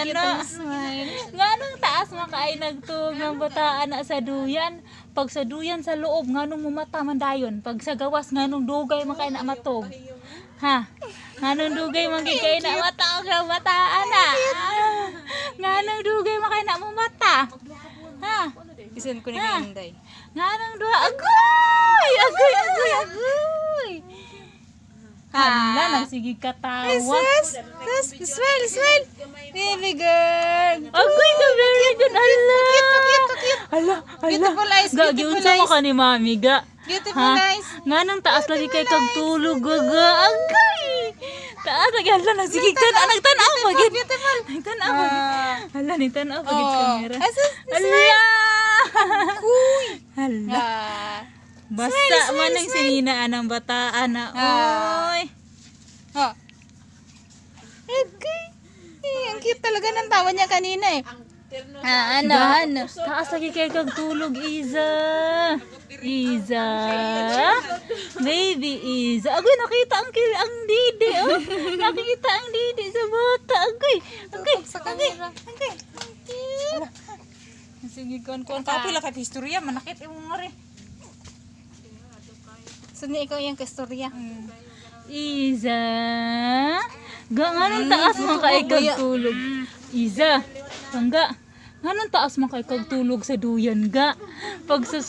ana. Nganong taas makaay nagtuog ng bataan na sa duyan. Pag sa duyan sa loob nganong mumata man dayon. Pag sa gawas nganong dugay makaay na matog. Ha? Nganong dugay magigay na matog ng bataan na. Nganong dugay makaay na mumata. Ha? Isan ko ni Inday. Nganong duha agoy. Hala, nang sige katawa. Smile. Baby girl. Agoy ka, very good. Hala. Hala. Beautiful eyes, Ga, beautiful giunsa mo eyes. ka ni mami, ga. Beautiful eyes. Nga nang taas lagi kay kag tulog, ga. Agoy. Taas lagi. Hala, nang sige nagtanaw pa, gid. Nagtanaw pa, gid. Hala, nagtanaw pa, gid kamera. Hala. Hala. Basta man ang sininaan ng bataan na, oy. Okay. Ang cute talaga ng tawa niya kanina eh. Ano? Taas lagi kay kag tulog, Iza. Baby Iza. Agoy, nakita ang didi, oh. Nakita ang didi sa bata. Agoy. Sa kamera. Sige, kuan kapila kay istorya manakit imong ngari. Suni ikaw yung kastorya. Iza. Ga nganong taas man kay kag tulog. Iza. Nga nganong taas man kay kag tulog sa duyan, ga. Pag sa